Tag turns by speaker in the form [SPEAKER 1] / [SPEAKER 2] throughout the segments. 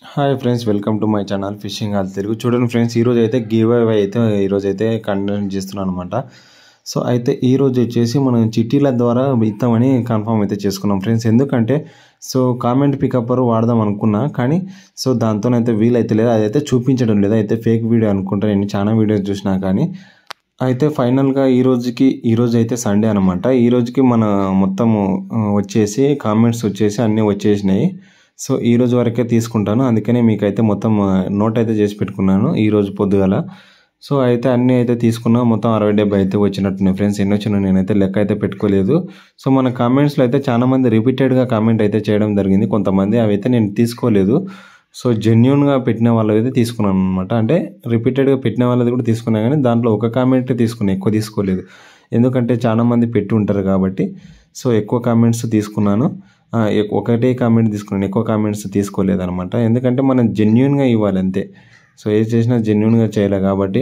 [SPEAKER 1] Hi friends, welcome to my channel fishing all Telugu. చూడండి friends, ఈరోజు అయితే గివ్ అవే అయితే ఈరోజైతే కండక్ట్ చేస్తున్నాను అనమాట. సో అయితే ఈరోజు వచ్చేసి మనం చిట్టీల ద్వారా ఇస్తామని కన్ఫర్మ్ అయితే చేసుకున్నాం ఫ్రెండ్స్. ఎందుకంటే సో కామెంట్ పికప్పర్ వాడదాం అనుకున్నా, కానీ సో దాంతోనైతే వీలైతే లేదు, అదైతే చూపించడం లేదు. అయితే ఫేక్ వీడియో అనుకుంటా, నేను చాలా వీడియోస్ చూసినా. కానీ అయితే ఫైనల్గా ఈరోజు అయితే సండే అనమాట. ఈ రోజుకి మన మొత్తము వచ్చేసి కామెంట్స్ వచ్చేసి అన్నీ వచ్చేసినాయి. సో ఈరోజు వరకే తీసుకుంటాను, అందుకనే మీకైతే మొత్తం నోట్ అయితే చేసి పెట్టుకున్నాను ఈరోజు పొద్దుగల. సో అయితే అన్నీ అయితే తీసుకున్నా, మొత్తం 60-70 అయితే వచ్చినట్టున్నాయి ఫ్రెండ్స్. ఎన్ని వచ్చినా నేనైతే లెక్క అయితే పెట్టుకోలేదు. సో మన కామెంట్స్లో అయితే చాలామంది రిపీటెడ్గా కామెంట్ అయితే చేయడం జరిగింది. కొంతమంది అవి అయితే నేను తీసుకోలేదు. సో జెన్యున్గా పెట్టిన వాళ్ళది అయితే తీసుకున్నాను అనమాట. అంటే రిపీటెడ్గా పెట్టిన వాళ్ళది కూడా తీసుకున్నా, కానీ దాంట్లో ఒక కామెంట్ తీసుకున్నా, ఎక్కువ తీసుకోలేదు. ఎందుకంటే చాలామంది పెట్టి ఉంటారు కాబట్టి. సో ఎక్కువ కామెంట్స్ తీసుకున్నాను, ఒకటే కామెంట్ తీసుకున్నాను, ఎక్కువ కామెంట్స్ తీసుకోలేదన్నమాట. ఎందుకంటే మనం జెన్యున్గా ఇవ్వాలి అంతే. సో ఏది చేసినా జెన్యున్గా చేయాలి కాబట్టి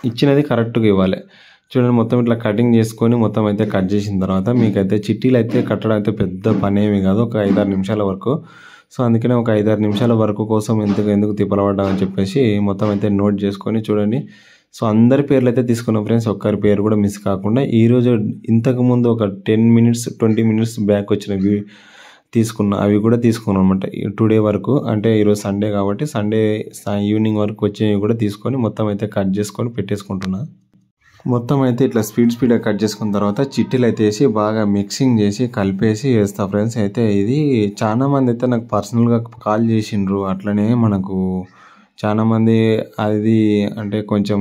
[SPEAKER 1] ఇచ్చినది కరెక్ట్గా ఇవ్వాలి. చూడండి, మొత్తం ఇట్లా కటింగ్ చేసుకొని మొత్తం అయితే కట్ చేసిన తర్వాత మీకైతే చిట్టీలు అయితే కట్టడం అయితే పెద్ద పని ఏమి కాదు, ఒక 5-6 నిమిషాల వరకు. సో అందుకనే ఒక 5-6 నిమిషాల వరకు కోసం ఎందుకు తిప్పలపడ్డామని చెప్పేసి మొత్తం అయితే నోట్ చేసుకొని చూడండి. సో అందరి పేర్లు అయితే తీసుకున్నాం ఫ్రెండ్స్, ఒక్కరి పేరు కూడా మిస్ కాకుండా. ఈరోజు ఇంతకుముందు ఒక 10 మినిట్స్ 20 మినిట్స్ బ్యాక్ వచ్చినవి తీసుకున్నా, అవి కూడా తీసుకున్నాను అనమాట. టుడే వరకు అంటే ఈరోజు సండే కాబట్టి సండే ఈవినింగ్ వరకు వచ్చేవి కూడా తీసుకొని మొత్తం అయితే కట్ చేసుకొని పెట్టేసుకుంటున్నా. మొత్తం అయితే ఇట్లా స్పీడ్గా కట్ చేసుకున్న తర్వాత చిట్టీలు అయితే వేసి బాగా మిక్సింగ్ చేసి కలిపేసి వేస్తా ఫ్రెండ్స్. అయితే ఇది చాలామంది అయితే నాకు పర్సనల్గా కాల్ చేసిండ్రు. అట్లనే మనకు చాలామంది అది అంటే కొంచెం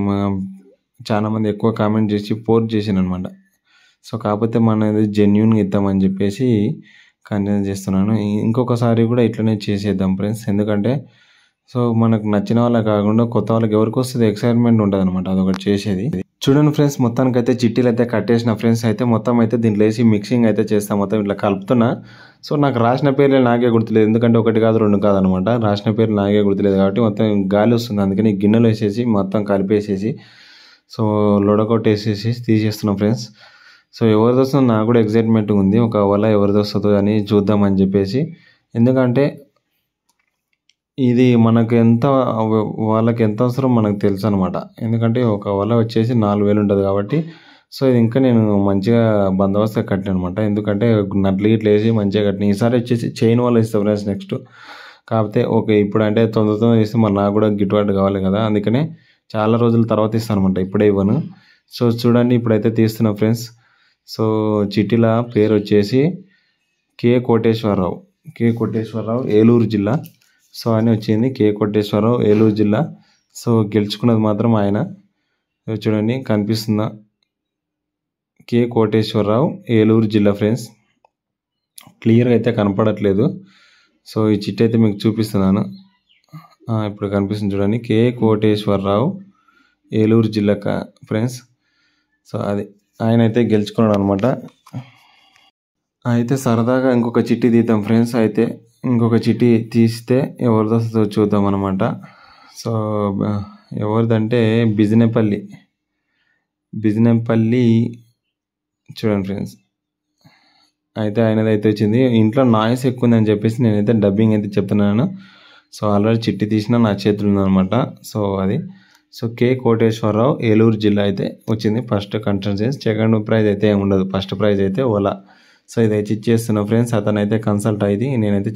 [SPEAKER 1] చాలామంది ఎక్కువ కామెంట్ చేసి పోస్ట్ చేసిండ్రు అనమాట. సో కాకపోతే మనది జెన్యున్గా ఇద్దామని చెప్పేసి కంటిన్యూ చేస్తున్నాను. ఇంకొకసారి కూడా ఇట్లనే చేసేద్దాం ఫ్రెండ్స్. ఎందుకంటే సో మనకు నచ్చిన వాళ్ళకి కాకుండా కొత్త వాళ్ళకి ఎవరికి వస్తుంది ఎక్సైట్మెంట్ ఉంటుంది అనమాట, అదొకటి చేసేది. చూడండి ఫ్రెండ్స్, మొత్తానికైతే చిట్టీలు అయితే కట్టేసిన ఫ్రెండ్స్. అయితే మొత్తం అయితే దీంట్లో వేసి మిక్సింగ్ అయితే చేస్తాం, మొత్తం ఇట్లా కలుపుతున్నా. సో నాకు రాసిన పేర్లే నాకే గుర్తులేదు, ఎందుకంటే 1 కాదు 2 కాదు అనమాట. రాసిన పేర్లు నాకే గుర్తులేదు కాబట్టి మొత్తం గాలి వస్తుంది, అందుకని గిన్నెలు వేసేసి మొత్తం కలిపేసేసి సో లొడకొట్టేసేసి తీసేస్తున్నాం ఫ్రెండ్స్. సో ఎవరిది వస్తుందో నాకు కూడా ఎగ్జైట్మెంట్ ఉంది, ఒక వల ఎవరిది వస్తుందో అని చూద్దామని చెప్పేసి. ఎందుకంటే ఇది మనకు వాళ్ళకి ఎంత అవసరం మనకు తెలుసు అనమాట. ఎందుకంటే ఒక వల వచ్చేసి 4000 ఉంటుంది కాబట్టి. సో ఇది ఇంకా నేను మంచిగా బందోబస్తుగా కట్టిన అనమాట. ఎందుకంటే నట్లు ఇట్లా వేసి మంచిగా కట్టిన. ఈసారి వచ్చేసి చైన్ వల్ల ఇస్తాం ఫ్రెండ్స్ నెక్స్ట్. కాకపోతే ఓకే, ఇప్పుడు అంటే తొందరగా ఇస్తే మరి నాకు కూడా గిట్టుబాటు కావాలి కదా, అందుకనే చాలా రోజుల తర్వాత ఇస్తాను అనమాట, ఇప్పుడే ఇవ్వను. సో చూడండి, ఇప్పుడైతే తీస్తున్నా ఫ్రెండ్స్. సో చిట్టీల పేరు వచ్చేసి కే కోటేశ్వరరావు, ఏలూరు జిల్లా. సో అని వచ్చింది, కే కోటేశ్వరరావు, ఏలూరు జిల్లా. సో గెలుచుకున్నది మాత్రం ఆయన. చూడండి కనిపిస్తుందా, కే కోటేశ్వరరావు, ఏలూరు జిల్లా ఫ్రెండ్స్. క్లియర్గా అయితే కనపడట్లేదు. సో ఈ చిట్టి అయితే మీకు చూపిస్తున్నాను, ఇప్పుడు కనిపిస్తుంది చూడండి, కే కోటేశ్వరరావు, ఏలూరు జిల్లా ఫ్రెండ్స్. సో అది ఆయన అయితే గెలుచుకున్నాడు అనమాట. అయితే సరదాగా ఇంకొక చిట్టి తీద్దాం ఫ్రెండ్స్. అయితే ఇంకొక చిట్టి తీస్తే ఎవరిదో చూద్దాం అనమాట. సో ఎవరిదంటే బిజినపల్లి చూడండి ఫ్రెండ్స్. అయితే ఆయనది అయితే వచ్చింది. ఇంట్లో నాయిస్ ఎక్కువ ఉందని చెప్పేసి నేనైతే డబ్బింగ్ అయితే చెప్తున్నాను. సో ఆల్రెడీ చిట్టి తీసిన నా చేతులు ఉందనమాట. సో అది సో కే కోటేశ్వరరావు, ఏలూరు జిల్లా అయితే వచ్చింది ఫస్ట్ కంటెస్టెంట్. సెకండ్ ప్రైజ్ అయితే ఏమి ఉండదు, ఫస్ట్ ప్రైజ్ అయితే ఓలా. సో ఇదైతే ఇచ్చేస్తున్నా ఫ్రెండ్స్. అతనైతే కన్సల్ట్ అయ్యి నేనైతే